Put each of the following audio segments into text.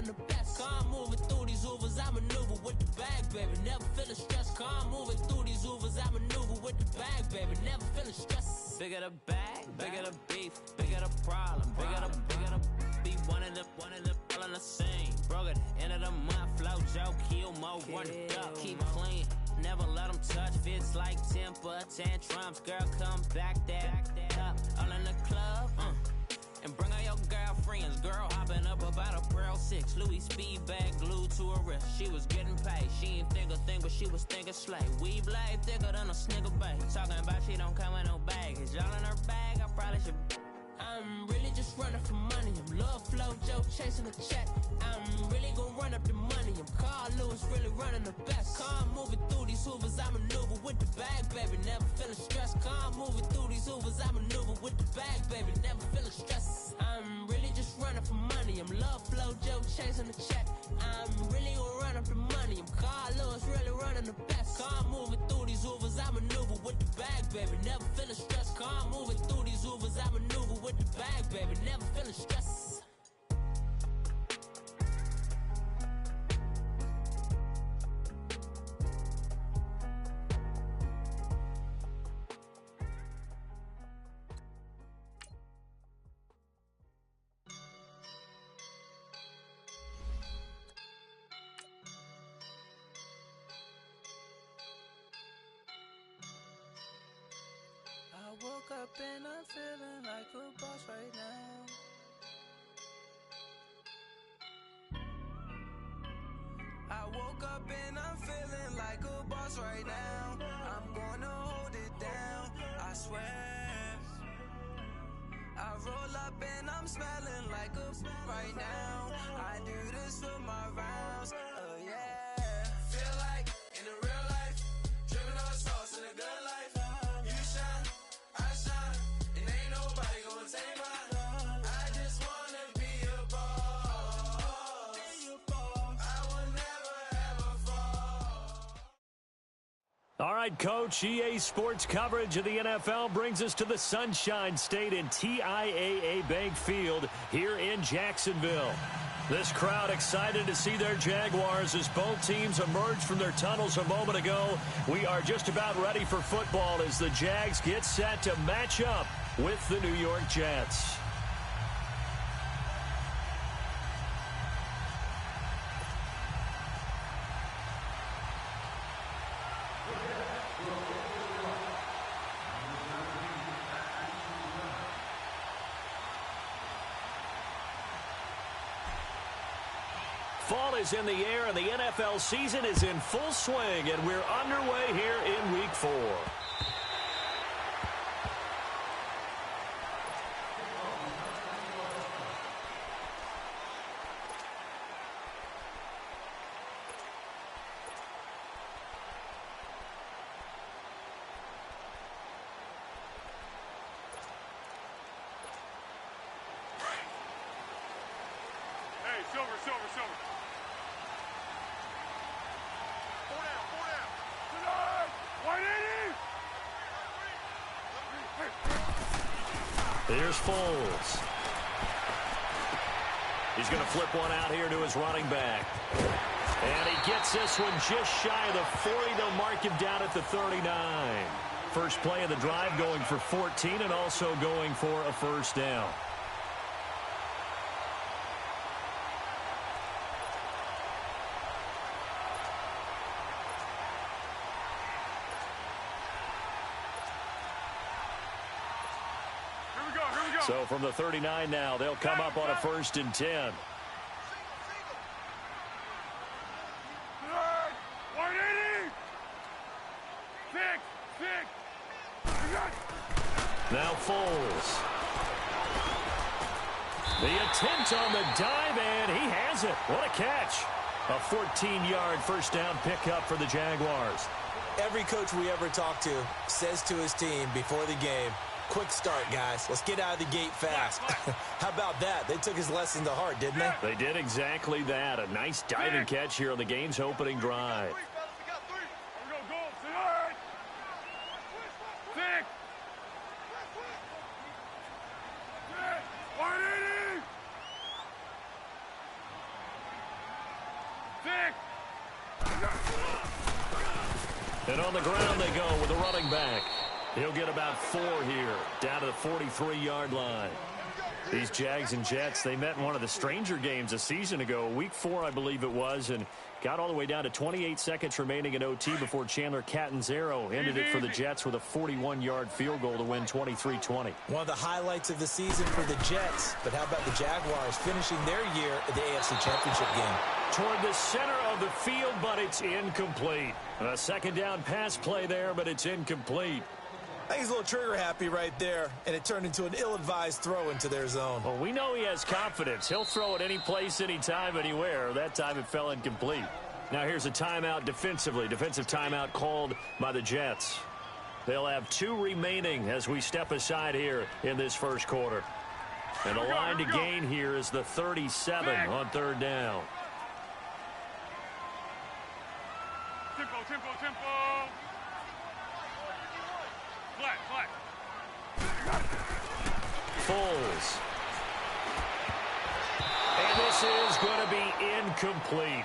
running the best. Come moving through these Ubers, I maneuver with the bag, baby. Never feeling stressed. Come moving through these Ubers, I maneuver with the bag, baby. Never feeling stressed. Bigger the bag, bigger the beef, bigger the problem, bigger the be one of the all in the same. Broke at the end of the month, flow Joe, kill more, run it up, keep clean. Never let them touch, fits like temper tantrums. Girl, come back that up, all in the club, and bring all your girlfriends. Girl hopping up about a Pearl 6 Louis speed bag glued to her wrist. She was getting paid, she ain't think a thing, but she was thinking slay. We blade thicker than a snigger bag. Talking about she don't come with no baggage. All in her bag, I probably should. I'm really just running for money. I'm love flow Joe chasing a check. I'm really gonna run up the money. I'm Carl Lewis, really running the best. Come moving through these Hoovers, I maneuver with the bag, baby. Never feeling stressed. Come moving through these Hoovers, I maneuver with the bag, baby. Never feeling stressed. I'm really just running for money. I'm love flow Joe chasing the check. I'm really gonna run up the money. I'm Carl Lewis, really running the best. Come moving through these Hoovers, I maneuver with the bag, baby. Never feeling stressed. Come moving through these Hoovers, I maneuver with the bag, baby. Never feeling stressed. I woke up and I'm feeling like a boss right now. I woke up and I'm feeling like a boss right now. I'm gonna hold it down, I swear. I roll up and I'm smelling like a right now. I do this for my rounds, oh yeah. Feel like in the real life, dripping on sauce in a good life. You shine, I shine, and ain't nobody gonna take mine. I just wanna be a boss. I will never ever fall. All right, Coach, EA Sports coverage of the NFL brings us to the Sunshine State in TIAA Bank Field here in Jacksonville. This crowd excited to see their Jaguars as both teams emerged from their tunnels a moment ago. We are just about ready for football as the Jags get set to match up with the New York Jets. Fall is in the air, and the NFL season is in full swing, and we're underway here in Week 4. Hey, Silver. Here's Foles. He's going to flip one out here to his running back. And he gets this one just shy of the 40. They'll mark him down at the 39. First play of the drive going for 14 and also going for a first down. So from the 39 now, they'll come up on a 1st and 10. Now Foles. The attempt on the dive, and he has it. What a catch. A 14-yard first down pickup for the Jaguars. Every coach we ever talk to says to his team before the game, quick start, guys. Let's get out of the gate fast. How about that? They took his lesson to heart, didn't they? They did exactly that. A nice diving catch here on the game's opening drive. And on the ground they go with a running back. He'll get about 4 here, down to the 43-yard line. These Jags and Jets, they met in one of the stranger games a season ago, week 4, I believe it was, and got all the way down to 28 seconds remaining in OT before Chandler Catanzaro ended it for the Jets with a 41-yard field goal to win 23-20. One of the highlights of the season for the Jets, but how about the Jaguars finishing their year at the AFC Championship game? Toward the center of the field, but it's incomplete. A second down pass play there, but it's incomplete. I think he's a little trigger happy right there, and it turned into an ill-advised throw into their zone. Well, we know he has confidence. He'll throw it any place, anytime, anywhere. That time it fell incomplete. Now here's a timeout defensively. Defensive timeout called by the Jets. They'll have 2 remaining as we step aside here in this first quarter. And the line to gain here is the 37 on third down. Tempo, tempo, tempo. Flat. Foles. And this is going to be incomplete.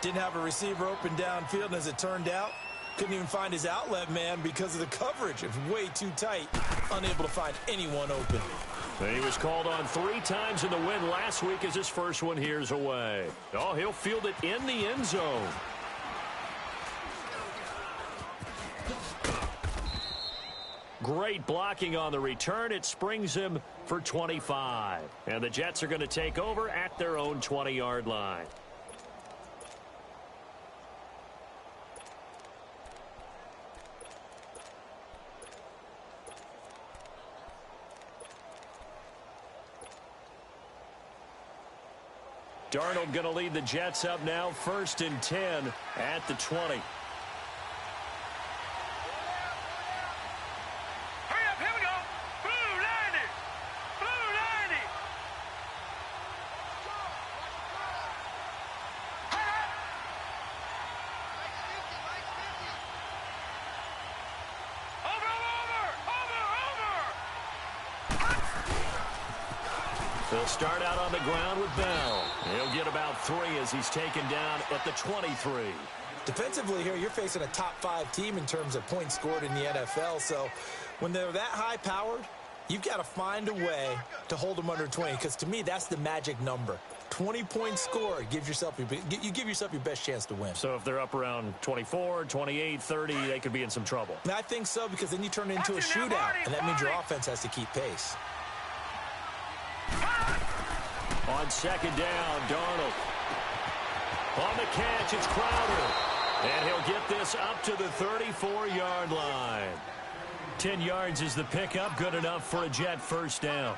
Didn't have a receiver open downfield, and as it turned out, couldn't even find his outlet man because of the coverage. It was way too tight, unable to find anyone open. And he was called on 3 times in the win last week as his first one here's away. Oh, he'll field it in the end zone. Great blocking on the return. It springs him for 25. And the Jets are going to take over at their own 20-yard line. Darnold going to lead the Jets up now, 1st and 10 at the 20. They'll start out on the ground with Bell. He'll get about 3 as he's taken down at the 23. Defensively here, you're facing a top 5 team in terms of points scored in the NFL. So when they're that high-powered, you've got to find a way to hold them under 20. Because to me, that's the magic number. 20 points scored gives yourself you give yourself your best chance to win. So if they're up around 24, 28, 30, they could be in some trouble. I think so, because then you turn it into a shootout, and that means your offense has to keep pace. On second down, Darnold. On the catch, it's Crowder. And he'll get this up to the 34-yard line. 10 yards is the pickup, good enough for a Jet first down.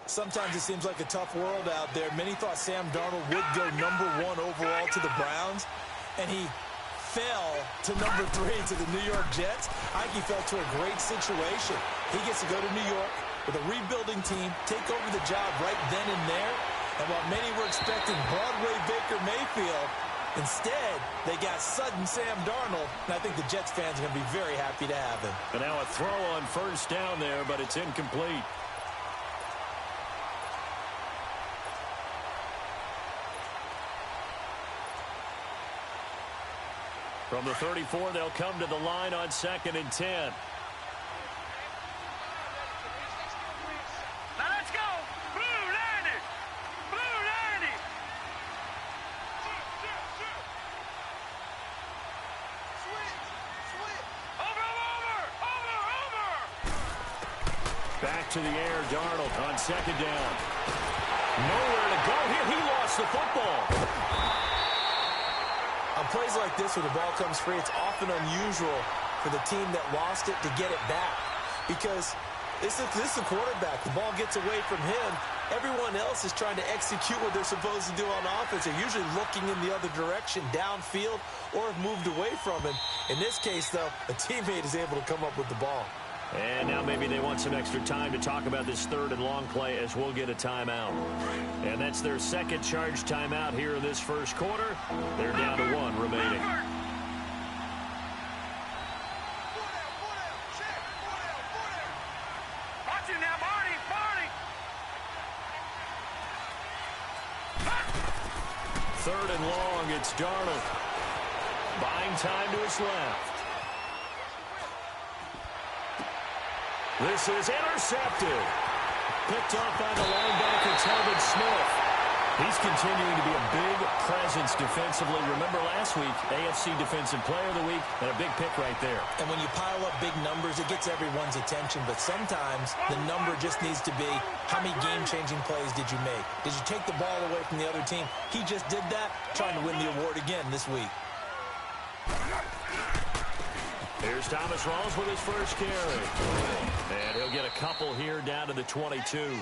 Sometimes it seems like a tough world out there. Many thought Sam Darnold would go #1 overall to the Browns, and he fell to #3 to the New York Jets. I think he fell to a great situation. He gets to go to New York with a rebuilding team, take over the job right then and there. And while many were expecting Broadway Baker Mayfield, instead, they got sudden Sam Darnold, and I think the Jets fans are going to be very happy to have him. And now a throw on first down there, but it's incomplete. From the 34, they'll come to the line on 2nd and 10. Back to the air, Darnold on second down. Nowhere to go here. He lost the football. On plays like this where the ball comes free, it's often unusual for the team that lost it to get it back. Because this is the quarterback. The ball gets away from him. Everyone else is trying to execute what they're supposed to do on offense. They're usually looking in the other direction, downfield, or have moved away from him. In this case, though, a teammate is able to come up with the ball. And now maybe they want some extra time to talk about this 3rd and long play as we'll get a timeout. And that's their second charge timeout here in this first quarter. They're down to 1 remaining. 3rd and long. It's Darnold. Buying time to his left. This is intercepted. Picked off by the linebacker, Telvin Smith. He's continuing to be a big presence defensively. Remember last week, AFC Defensive Player of the Week, and a big pick right there. And when you pile up big numbers, it gets everyone's attention. But sometimes the number just needs to be, how many game-changing plays did you make? Did you take the ball away from the other team? He just did that, trying to win the award again this week. Here's Thomas Rawls with his first carry. And he'll get a couple here down to the 22.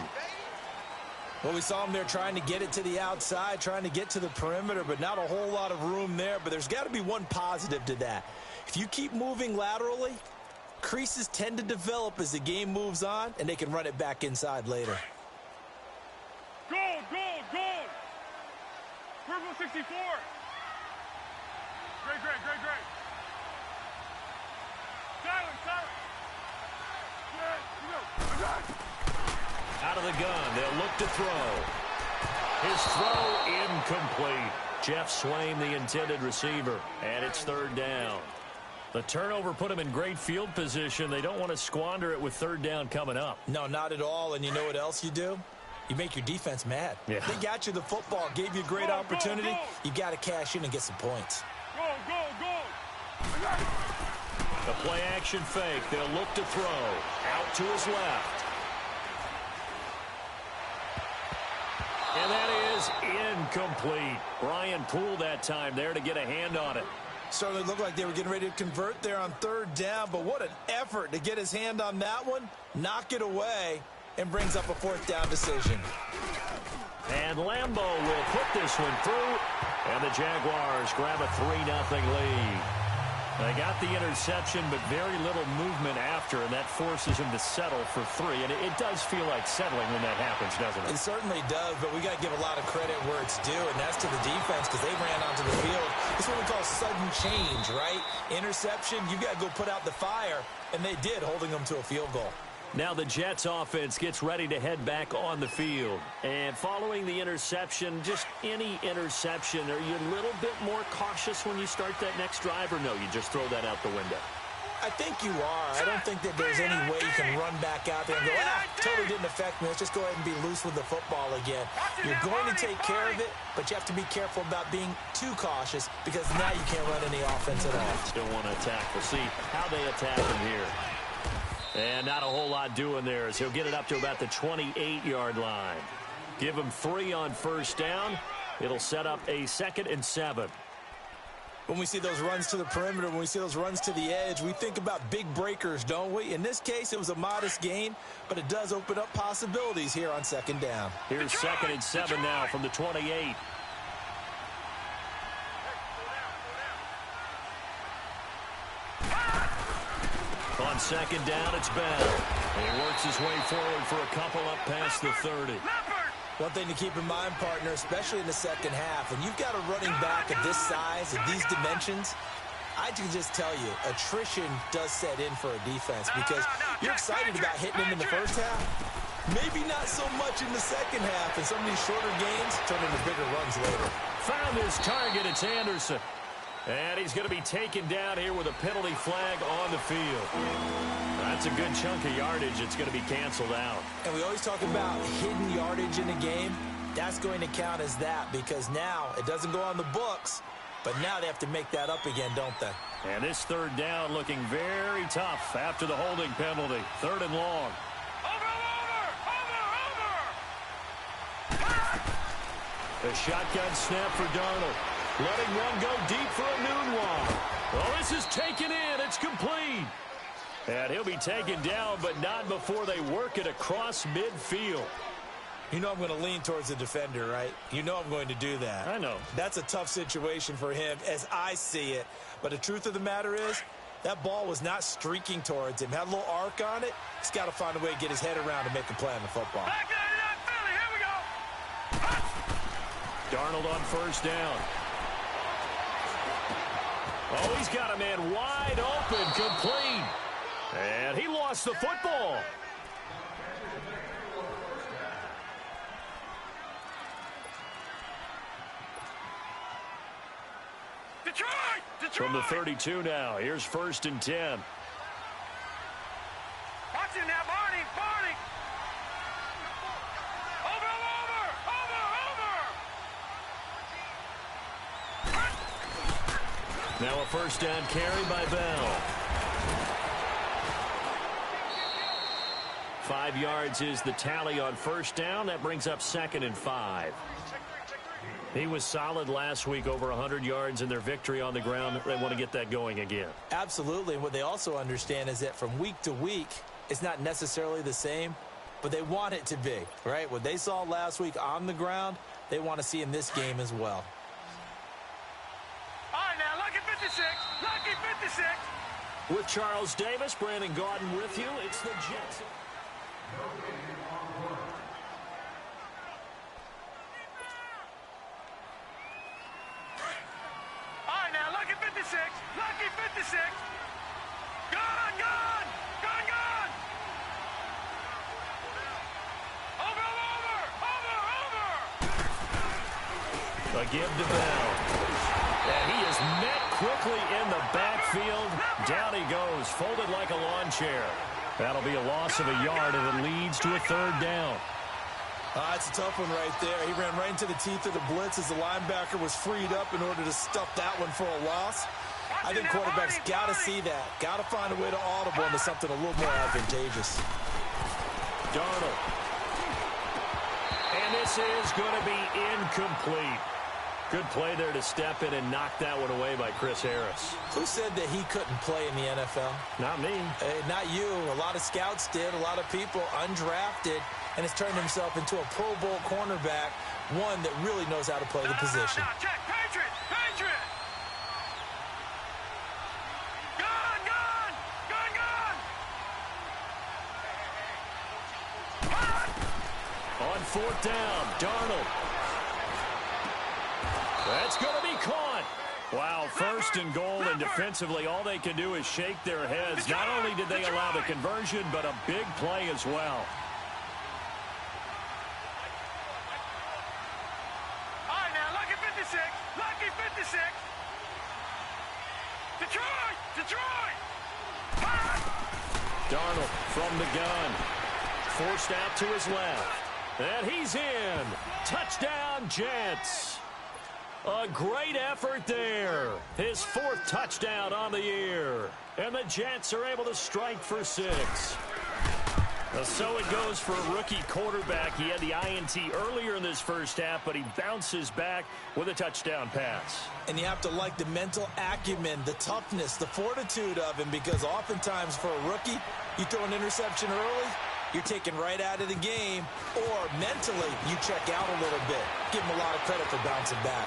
Well, we saw him there trying to get it to the outside, trying to get to the perimeter, but not a whole lot of room there. But there's got to be one positive to that. If you keep moving laterally, creases tend to develop as the game moves on, and they can run it back inside later. Gold, gold, gold. Purple 64. Great. Silent. Yeah. Out of the gun, they'll look to throw. His throw incomplete. Jeff Swain, the intended receiver, and it's 3rd down. The turnover put him in great field position. They don't want to squander it with 3rd down coming up. No, not at all. And you know what else you do? You make your defense mad. Yeah. They got you the football, gave you a great opportunity. You got to cash in and get some points. Go. The play action fake. They'll look to throw. Out to his left. And that is incomplete. Brian Poole that time there to get a hand on it. Certainly looked like they were getting ready to convert there on 3rd down, but what an effort to get his hand on that one, knock it away, and brings up a 4th down decision. And Lambeau will put this one through, and the Jaguars grab a 3-0 lead. They got the interception, but very little movement after, and that forces him to settle for 3. And it does feel like settling when that happens, doesn't it? It certainly does, but we got to give a lot of credit where it's due, and that's to the defense because they ran onto the field. It's what we call sudden change, right? Interception, you got to go put out the fire, and they did, holding them to a field goal. Now the Jets offense gets ready to head back on the field. And following the interception, just any interception, are you a little bit more cautious when you start that next drive, or no, you just throw that out the window? I think you are. I don't think that there's any way you can run back out there and go, totally didn't affect me. Let's just go ahead and be loose with the football again. You're going to take care of it, but you have to be careful about being too cautious because now you can't run any offense at all. Still want to attack. We'll see how they attack him here. And not a whole lot doing there as he'll get it up to about the 28-yard line. Give him 3 on 1st down. It'll set up a 2nd and 7. When we see those runs to the perimeter, when we see those runs to the edge, we think about big breakers, don't we? In this case, it was a modest gain, but it does open up possibilities here on 2nd down. Here's 2nd and 7 now from the 28. On 2nd down, it's Bell. And he works his way forward for a couple up past the 30. One thing to keep in mind, partner, especially in the 2nd half, and you've got a running back of this size, of these dimensions, I can just tell you, attrition does set in for a defense because you're excited about hitting him in the 1st half. Maybe not so much in the 2nd half, and some of these shorter gains turn into bigger runs later. Found his target, it's Anderson. And he's going to be taken down here with a penalty flag on the field. That's a good chunk of yardage. It's going to be canceled out. And we always talk about hidden yardage in a game. That's going to count as that because now it doesn't go on the books, but now they have to make that up again, don't they? And this 3rd down looking very tough after the holding penalty. 3rd and long. The shotgun snap for Darnold. Letting one go deep for a noon one. Well, this is taken in. It's complete. And he'll be taken down, but not before they work it across midfield. You know I'm going to lean towards the defender, right? You know I'm going to do that. I know. That's a tough situation for him as I see it. But the truth of the matter is, that ball was not streaking towards him. Had a little arc on it. He's got to find a way to get his head around and make a play on the football. Darnold on 1st down. Oh, he's got a man wide open, complete. And he lost the football. From the 32 now, here's 1st and 10. Watch him now, Barney. Over. Now a 1st down carry by Bell. 5 yards is the tally on 1st down. That brings up 2nd and 5. He was solid last week, over 100 yards in their victory on the ground. They want to get that going again. Absolutely. And what they also understand is that from week to week, it's not necessarily the same, but they want it to be, right? What they saw last week on the ground, they want to see in this game as well. All right, now, lucky 56. Lucky 56. With Charles Davis, Brandon Gaudin with you. It's the Jets. Lucky 56. Gone. Over. A give to Bell. And he is met quickly in the backfield. Down he goes, folded like a lawn chair. That'll be a loss of a yard, and it leads to a 3rd down. It's a tough one right there. He ran right into the teeth of the blitz as the linebacker was freed up in order to stuff that one for a loss. I think quarterbacks got to see that. Got to find a way to audible into something a little more advantageous. Darnold. And this is going to be incomplete. Good play there to step in and knock that one away by Chris Harris. Who said that he couldn't play in the NFL? Not me. Not you. A lot of scouts did. A lot of people undrafted, and has turned himself into a Pro Bowl cornerback, one that really knows how to play the position. No, check. Patriot. Gone. On 4th down, Darnold. That's going to be caught. Wow, 1st and goal, and defensively all they can do is shake their heads. Not only did they allow the conversion, but a big play as well. All right, now, lucky 56. Lucky 56. Detroit. Darnold from the gun. Forced out to his left. And he's in. Touchdown, Jets. A great effort there. His 4th touchdown on the year. And the Jets are able to strike for 6. So it goes for a rookie quarterback. He had the INT earlier in this first half, but he bounces back with a touchdown pass. And you have to like the mental acumen, the toughness, the fortitude of him, because oftentimes for a rookie, you throw an interception early, you're taken right out of the game, or mentally you check out a little bit. Give him a lot of credit for bouncing back.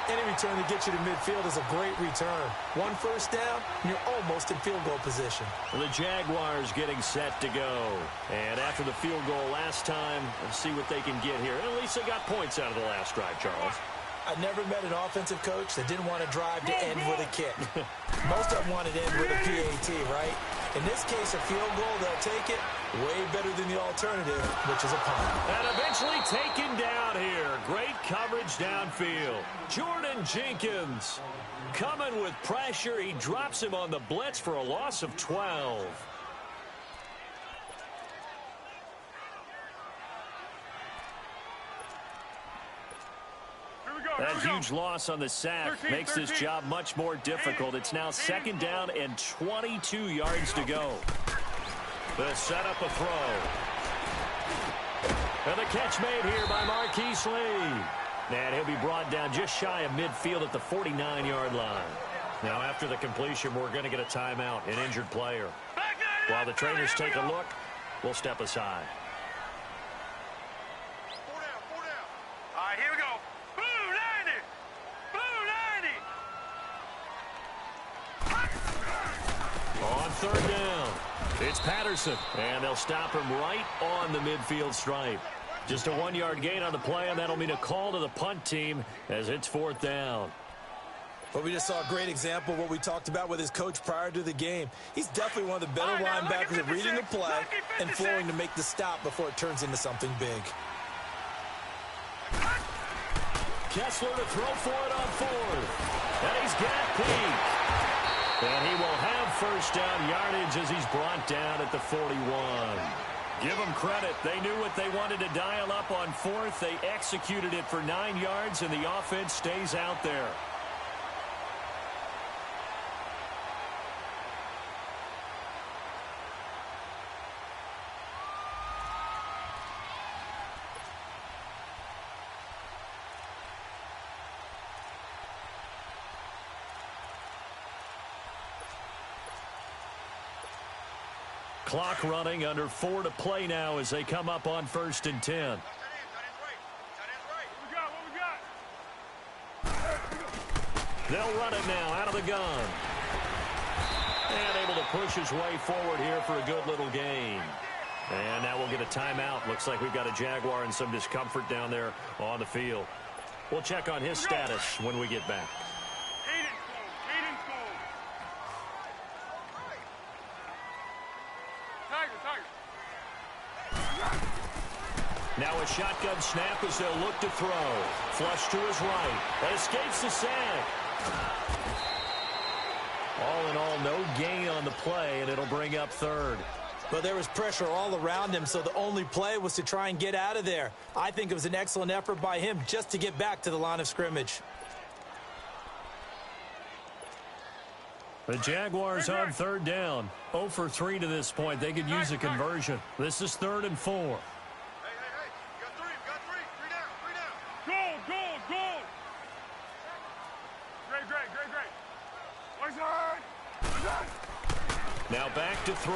Any return to get you to midfield is a great return. 1 first down, and you're almost in field goal position. The Jaguars getting set to go. And after the field goal last time, let's see what they can get here. And at least they got points out of the last drive, Charles. I never met an offensive coach that didn't want to drive to end with a kick. Most of them wanted to end with a PAT, right? In this case, a field goal, they'll take it. Way better than the alternative, which is a punt. And eventually taken down here. Great coverage downfield. Jordan Jenkins coming with pressure. He drops him on the blitz for a loss of 12. That huge loss on the sack makes this job much more difficult. It's now 2nd down and 22 yards to go. The setup a throw. And the catch made here by Marquise Lee. And he'll be brought down just shy of midfield at the 49-yard line. Now after the completion, we're going to get a timeout, an injured player. While the trainers take a look, we'll step aside. 4 down. All right, here we go. Blue 90. On 3rd down, it's Patterson, and they'll stop him right on the midfield stripe. Just a 1-yard gain on the play, and that'll mean a call to the punt team as it's 4th down. But we just saw a great example of what we talked about with his coach prior to the game. He's definitely one of the better linebackers at reading the play and flowing to make the stop before it turns into something big. Kessler to throw for it on fourth. And he's got Peak. And he will have first down yardage as he's brought down at the 41. Give them credit. They knew what they wanted to dial up on fourth. They executed it for 9 yards, and the offense stays out there. Clock running, under 4 to play now as they come up on 1st and 10. They'll run it now out of the gun. And able to push his way forward here for a good little gain. And now we'll get a timeout. Looks like we've got a Jaguar in some discomfort down there on the field. We'll check on his status when we get back. Now a shotgun snap as they'll look to throw. Flush to his right. And escapes the sack. All in all, no gain on the play, and it'll bring up 3rd. But there was pressure all around him, so the only play was to try and get out of there. I think it was an excellent effort by him just to get back to the line of scrimmage. The Jaguars on 3rd down. 0 for 3 to this point. They could use a conversion. This is 3rd and 4. Hey, you got 3. Three down. Goal. Great. One side. Now back to throw.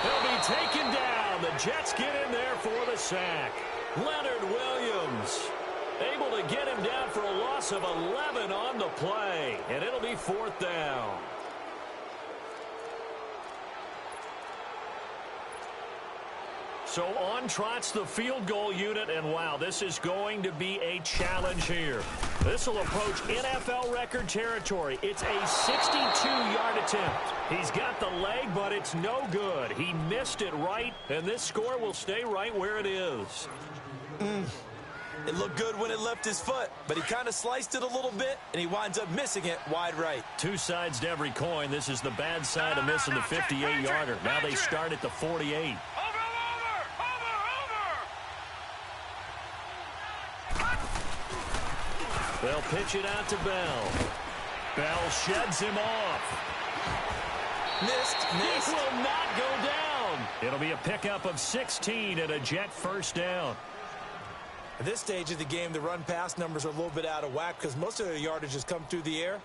He'll be taken down. The Jets get in there for the sack. Leonard Williams able to get him down for a loss of 11 on the play. And it'll be 4th down. So on trots the field goal unit, and wow, this is going to be a challenge here. This will approach NFL record territory. It's a 62-yard attempt. He's got the leg, but it's no good. He missed it right, and this score will stay right where it is. It looked good when it left his foot, but he kind of sliced it a little bit, and he winds up missing it wide right. Two sides to every coin. This is the bad side of missing the 58-yarder. Now they start at the 48. They'll pitch it out to Bell. Bell sheds him off. Missed. He will not go down. It'll be a pickup of 16 and a Jet first down. At this stage of the game, the run-pass numbers are a little bit out of whack because most of their yardage has come through the air.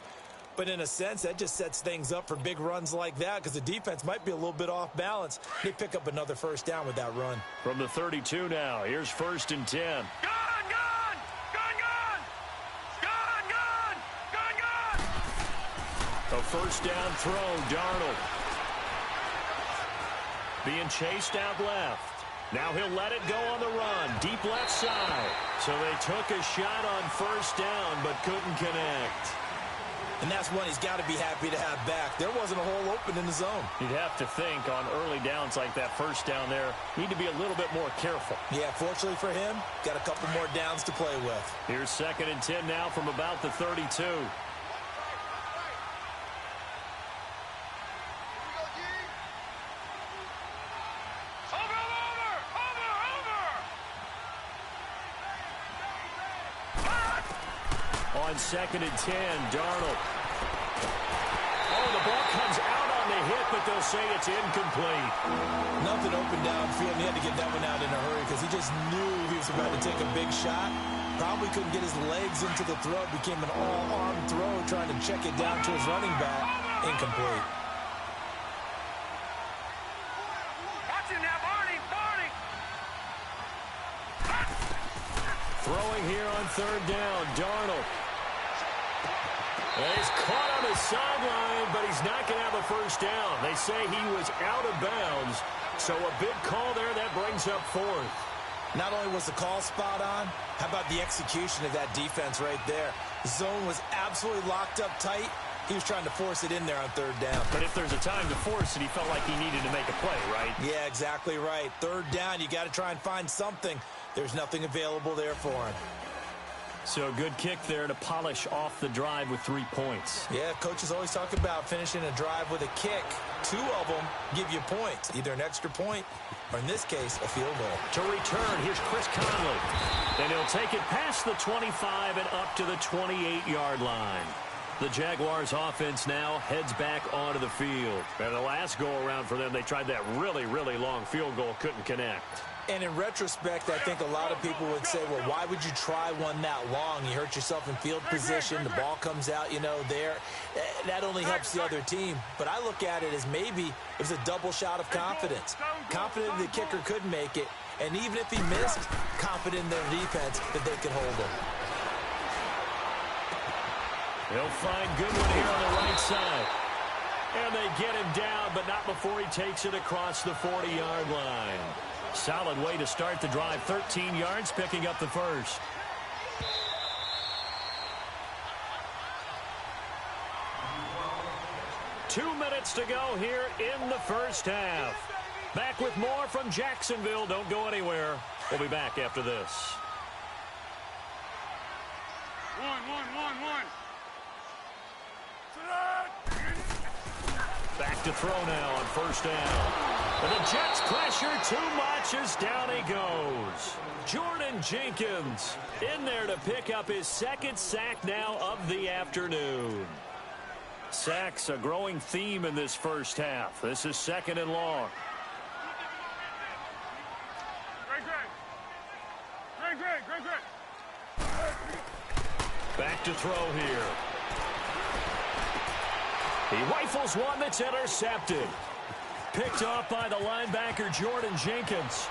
But in a sense, that just sets things up for big runs like that because the defense might be a little bit off balance. They pick up another first down with that run. From the 32 now, here's 1st and 10. A first down throw, Darnold. Being chased out left. Now he'll let it go on the run. Deep left side. So they took a shot on first down but couldn't connect. And that's one he's got to be happy to have back. There wasn't a hole open in the zone. You'd have to think on early downs like that first down there, need to be a little bit more careful. Yeah, fortunately for him, got a couple more downs to play with. Here's 2nd and 10 now from about the 32. On 2nd and 10, Darnold. Oh, the ball comes out on the hit, but they'll say it's incomplete. Nothing open downfield, and he had to get that one out in a hurry because he just knew he was about to take a big shot. Probably couldn't get his legs into the throw. Became an all-arm throw, trying to check it down to his running back. Incomplete. Throwing here on 3rd down, Darnold. And he's caught on the sideline, but he's not going to have a first down. They say he was out of bounds, so a big call there that brings up 4th. Not only was the call spot on, how about the execution of that defense right there? The zone was absolutely locked up tight, He was trying to force it in there on third down. But if there's a time to force it, he felt like he needed to make a play, right? Yeah, exactly right. Third down, you got to try and find something. There's nothing available there for him. So good kick there to polish off the drive with 3 points. Yeah, coaches always talk about finishing a drive with a kick. 2 of them give you points, either an extra point or, in this case, a field goal. To return, here's Chris Conley. And he'll take it past the 25 and up to the 28-yard line. The Jaguars offense now heads back onto the field. And the last go-around for them, they tried that really, really long field goal, couldn't connect. And in retrospect, I think a lot of people would say, well, why would you try one that long? You hurt yourself in field position. The ball comes out, there. That only helps the other team. But I look at it as maybe it was a double shot of confidence. Confident the kicker could make it. And even if he missed, confident in their defense that they could hold him. They'll find Goodwin here on the right side. And they get him down, but not before he takes it across the 40-yard line. Solid way to start the drive. 13 yards, picking up the first. Two minutes to go here in the first half. Back with more from Jacksonville. Don't go anywhere. We'll be back after this. One. Back to throw now on first down. And the Jets pressure too much as down he goes. Jordan Jenkins in there to pick up his second sack now of the afternoon. Sacks a growing theme in this first half. This is 2nd and long. Great. Back to throw here. He rifles one that's intercepted. Picked off by the linebacker, Jordan Jenkins.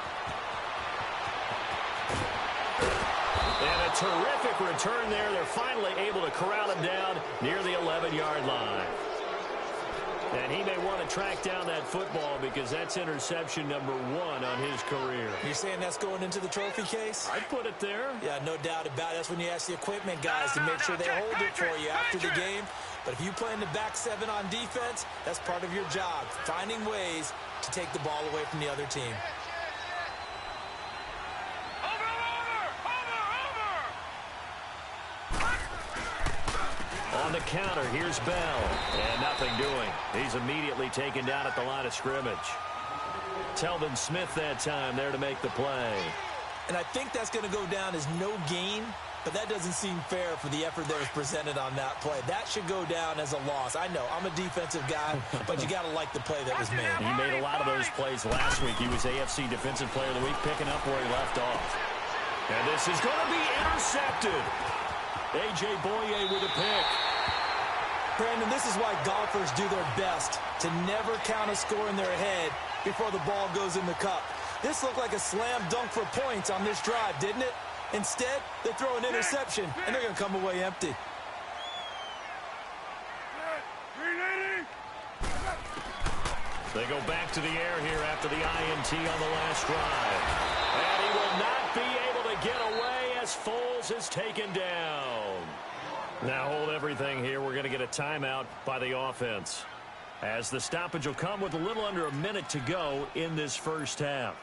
And a terrific return there. They're finally able to corral him down near the 11-yard line. And he may want to track down that football because that's interception number 1 on his career. You're saying that's going into the trophy case? I'd put it there. Yeah, no doubt about it. That's when you ask the equipment guys to make sure they hold it for you after the game. But if you play in the back 7 on defense, that's part of your job, finding ways to take the ball away from the other team. On the counter, here's Bell. And nothing doing. He's immediately taken down at the line of scrimmage. Telvin Smith that time there to make the play. And I think that's going to go down as no gain, but that doesn't seem fair for the effort that was presented on that play. That should go down as a loss. I know, I'm a defensive guy, but you got to like the play that was made. He made a lot of those plays last week. He was AFC Defensive Player of the Week, picking up where he left off. And this is going to be intercepted. A.J. Boye with a pick. Brandon, this is why golfers do their best to never count a score in their head before the ball goes in the cup. This looked like a slam dunk for points on this drive, didn't it? Instead, they throw an interception, and they're going to come away empty. They go back to the air here after the INT on the last drive. And he will not be able to get away as Foles is taken down. Now hold everything here. We're going to get a timeout by the offense, as the stoppage will come with a little under a minute to go in this first half.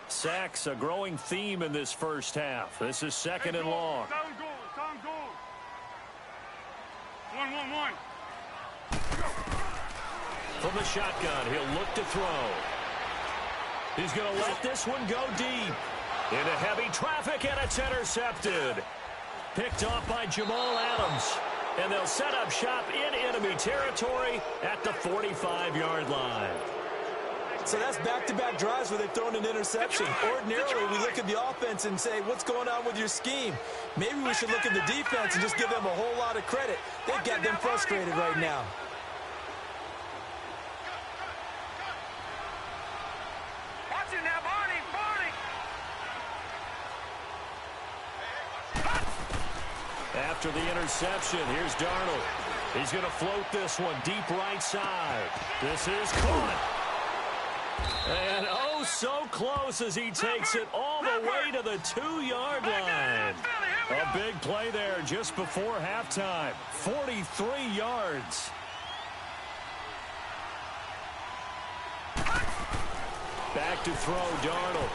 Sacks a growing theme in this first half. This is 2nd and long. Down goal. 1. From the shotgun, he'll look to throw. He's going to let this one go deep. Into heavy traffic, and it's intercepted. Picked off by Jamal Adams. And they'll set up shop in enemy territory at the 45-yard line. So that's back-to-back drives where they've thrown an interception. Ordinarily, we look at the offense and say, what's going on with your scheme? Maybe we should look at the defense and just give them a whole lot of credit. They've got them frustrated right now. Watch it now, Barney. After the interception, here's Darnold. He's going to float this one deep right side. This is caught. And oh Oh, so close as he takes it all the way to the 2-yard line. A big play there just before halftime. 43 yards. Back to throw, Darnold.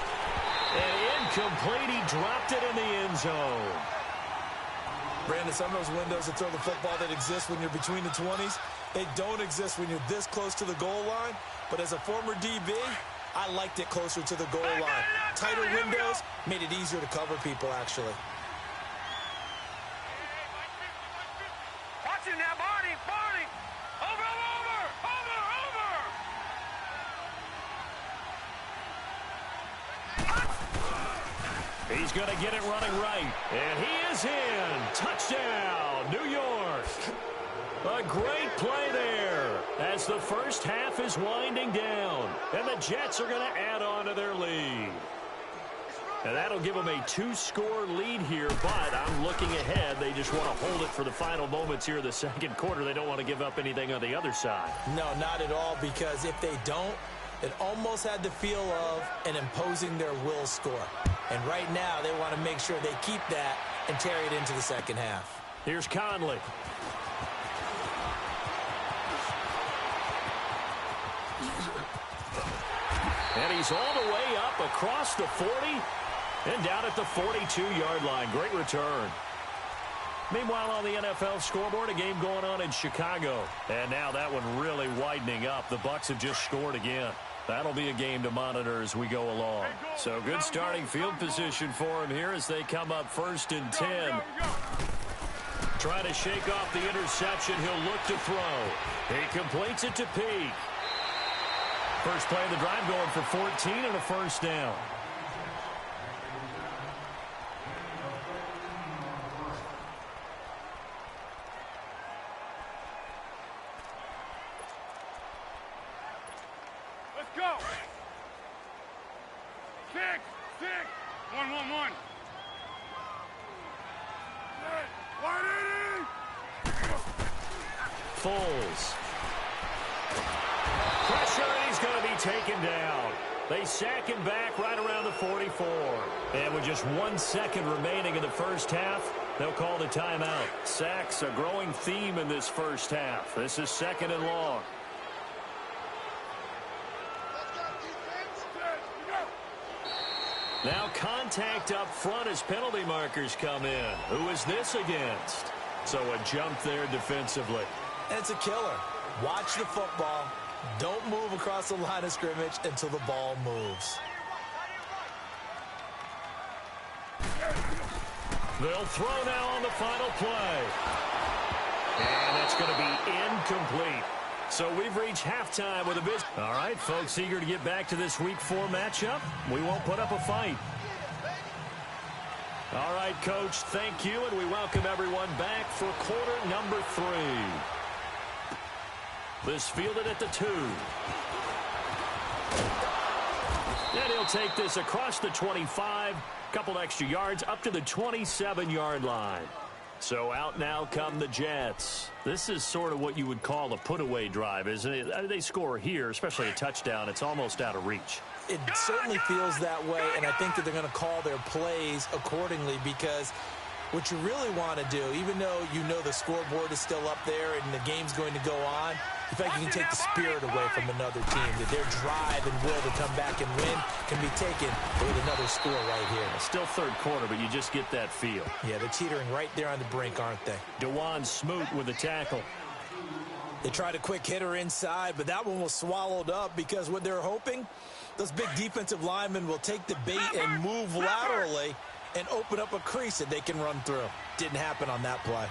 And incomplete. He dropped it in the end zone. Brandon, some of those windows to throw the football that exist when you're between the 20s, they don't exist when you're this close to the goal line. But as a former DB, I liked it closer to the goal line. Tighter windows made it easier to cover people, actually. Watch it now, Barney. Over. He's going to get it running right. And he is in. Touchdown, New York. A great play there as the first half is winding down. And the Jets are going to add on to their lead. And that'll give them a 2-score lead here, but I'm looking ahead. They just want to hold it for the final moments here in the second quarter. They don't want to give up anything on the other side. No, not at all, because if they don't, it almost had the feel of an imposing their will score. And right now, they want to make sure they keep that and carry it into the second half. Here's Conley. And he's all the way up across the 40 and down at the 42-yard line. Great return. Meanwhile, on the NFL scoreboard, a game going on in Chicago. And now that one really widening up. The Bucs have just scored again. That'll be a game to monitor as we go along. So good starting field position for him here as they come up 1st and 10. Trying to shake off the interception. He'll look to throw. He completes it to Peak. First play of the drive going for 14 and a first down. Let's go. 6. 1. Foles. Pressure, and he's going to be taken down. They sack him back right around the 44. And with just 1 second remaining in the first half, they'll call the timeout. Sacks, a growing theme in this first half. This is 2nd and long. Now contact up front as penalty markers come in. Who is this against? So a jump there defensively. And it's a killer. Watch the football. Don't move across the line of scrimmage until the ball moves. They'll throw now on the final play. And that's going to be incomplete. So we've reached halftime with a visit. All right, folks, eager to get back to this Week 4 matchup. We won't put up a fight. All right, Coach, thank you, and we welcome everyone back for quarter number 3. This fielded at the 2. And he'll take this across the 25. Couple extra yards up to the 27-yard line. So out now come the Jets. This is sort of what you would call a put-away drive, isn't it? They score here, especially a touchdown. It's almost out of reach. It certainly feels that way, and I think that they're going to call their plays accordingly, because what you really want to do, even though you know the scoreboard is still up there and the game's going to go on, in fact, you can take the spirit away from another team, that their drive and will to come back and win can be taken with another score right here. Still third quarter, but you just get that feel. Yeah, they're teetering right there on the brink, aren't they? DeJuan Smoot with the tackle. They tried a quick hitter inside, but that one was swallowed up because what they're hoping, those big defensive linemen will take the bait and move laterally and open up a crease that they can run through. Didn't happen on that play.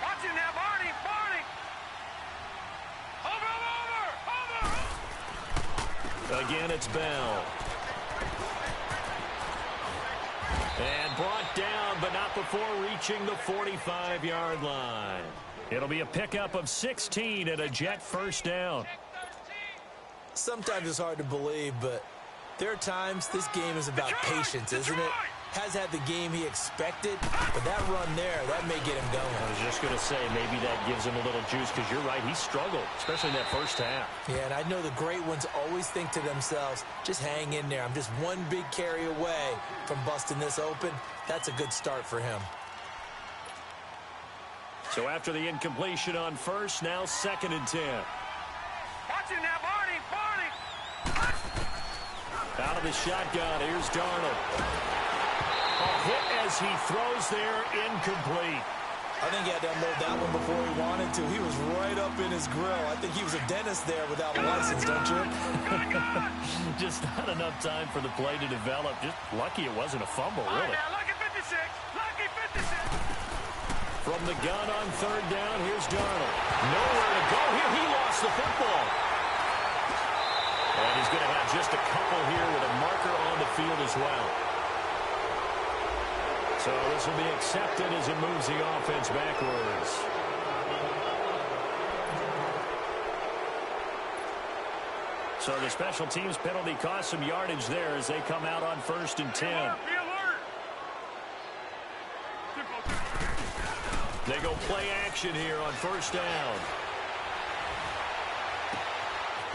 Watch it now, Barney. Over. Again, it's Bell. And brought down, but not before reaching the 45-yard line. It'll be a pickup of 16 and a Jet first down. Sometimes it's hard to believe, but there are times this game is about patience, isn't it? has had the game he expected, but that run there, that may get him going. I was just going to say, maybe that gives him a little juice, because you're right, he struggled, especially in that first half. Yeah, and I know the great ones always think to themselves, just hang in there. I'm just one big carry away from busting this open. That's a good start for him. So after the incompletion on first, now 2nd and 10. Watch it now, Barney! Out of the shotgun, here's Darnold. A hit as he throws there, incomplete. I think he had to unload that one before he wanted to. He was right up in his grill. I think he was a dentist there without a license, don't you? Just not enough time for the play to develop. Just lucky it wasn't a fumble, really. Now, lucky 56! Lucky 56! From the gun on 3rd down, here's Darnold. Nowhere to go here. He lost the football. And he's going to have just a couple here with a marker on the field as well. So this will be accepted as it moves the offense backwards. So the special teams penalty cost some yardage there as they come out on 1st and 10. Be alert! They go play action here on 1st down.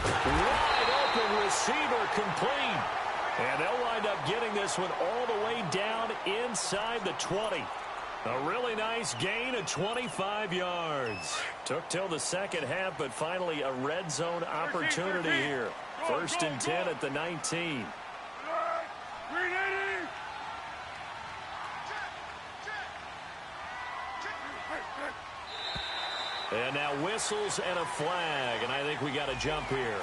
Wide open receiver complete. And they'll wind up getting this one all the way down inside the 20. A really nice gain of 25 yards. Took till the second half, but finally a red zone opportunity here. 1st and 10 at the 19. And now whistles and a flag, and I think we got a jump here.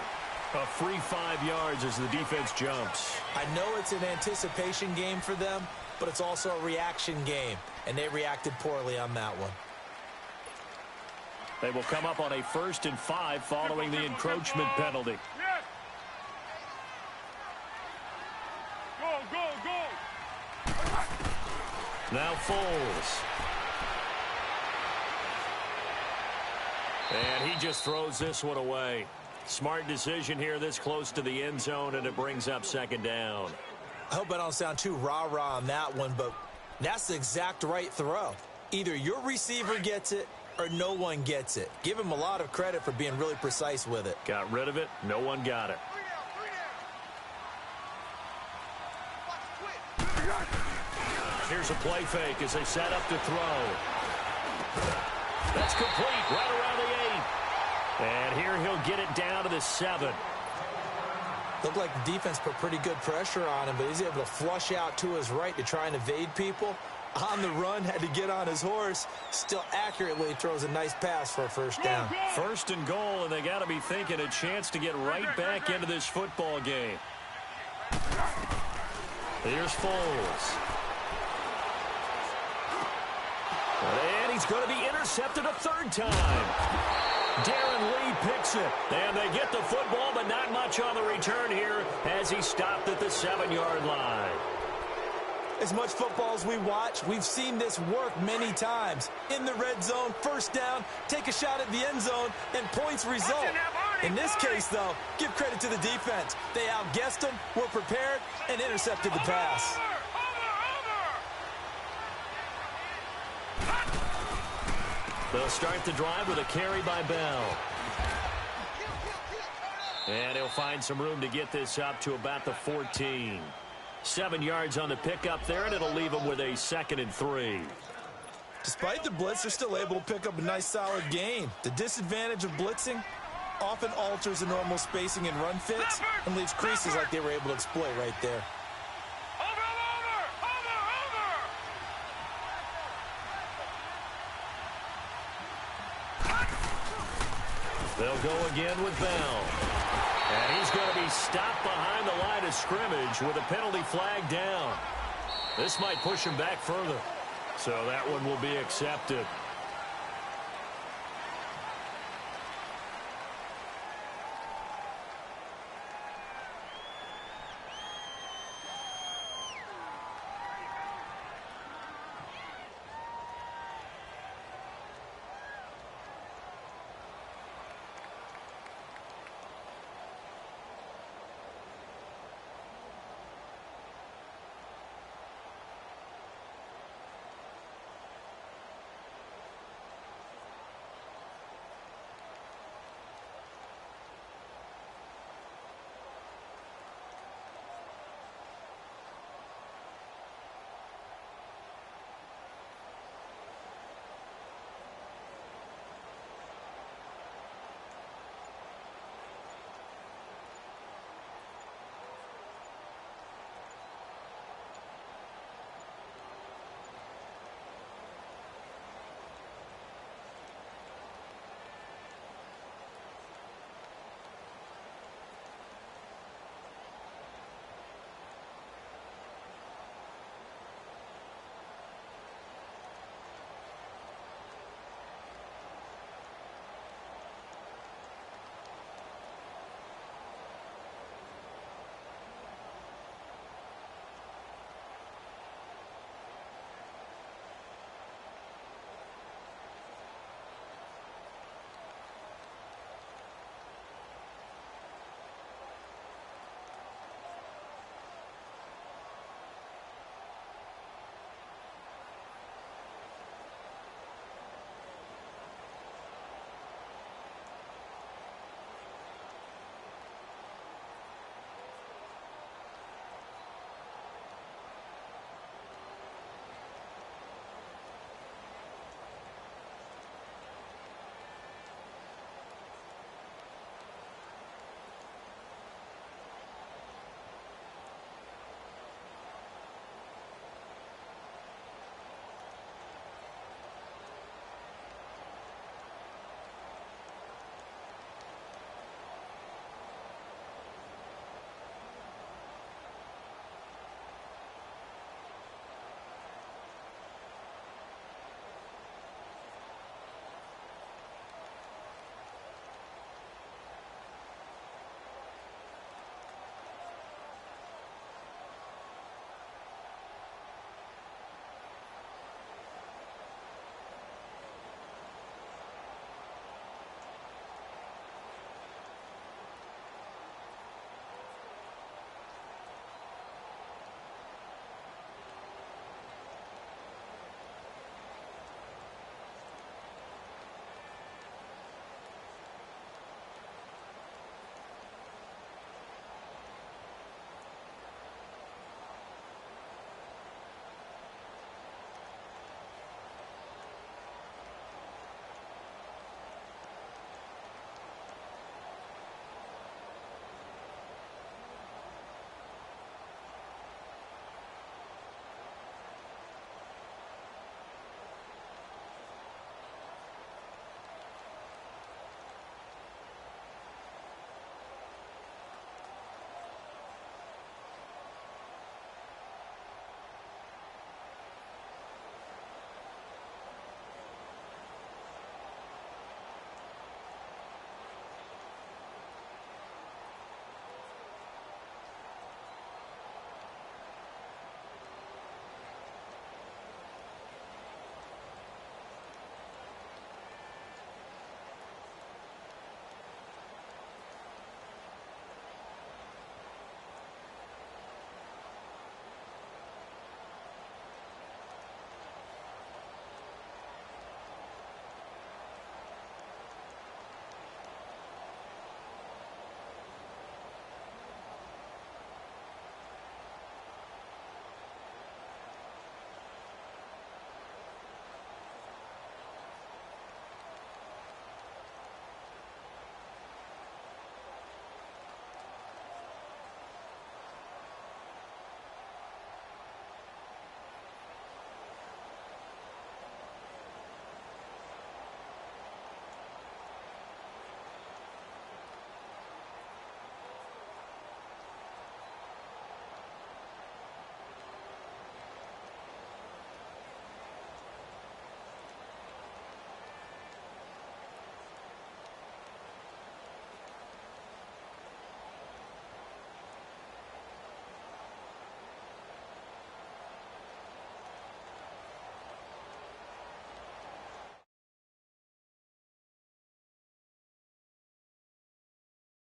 A free 5 yards as the defense jumps. I know it's an anticipation game for them, but it's also a reaction game, and they reacted poorly on that one. They will come up on a 1st and 5 following the encroachment penalty. Go, go, go! Now Foles. And he just throws this one away. Smart decision here this close to the end zone, and it brings up 2nd down. I hope I don't sound too rah-rah on that one, but that's the exact right throw. Either your receiver gets it or no one gets it. Give him a lot of credit for being really precise with it. Got rid of it. No one got it. Here's a play fake as they set up to throw. That's complete right around the 8. And here he'll get it down to the 7. Looked like the defense put pretty good pressure on him, but he's able to flush out to his right to try and evade people. On the run, had to get on his horse. Still accurately throws a nice pass for a 1st down. 1st and goal, and they got to be thinking a chance to get right back into this football game. Here's Foles. And he's going to be intercepted a 3rd time. Darren Lee picks it. And they get the football, but not much on the return here as he stopped at the 7-yard line. As much football as we watch, we've seen this work many times. In the red zone, 1st down, take a shot at the end zone, and points result. In this case, though, give credit to the defense. They outguessed them, were prepared, and intercepted the pass. They'll start the drive with a carry by Bell. And he'll find some room to get this up to about the 14. 7 yards on the pickup there, and it'll leave him with a 2nd and 3. Despite the blitz, they're still able to pick up a nice solid gain. The disadvantage of blitzing often alters the normal spacing and run fits and leaves creases like they were able to exploit right there. They'll go again with Bell. And he's going to be stopped behind the line of scrimmage with a penalty flag down. This might push him back further. So that one will be accepted.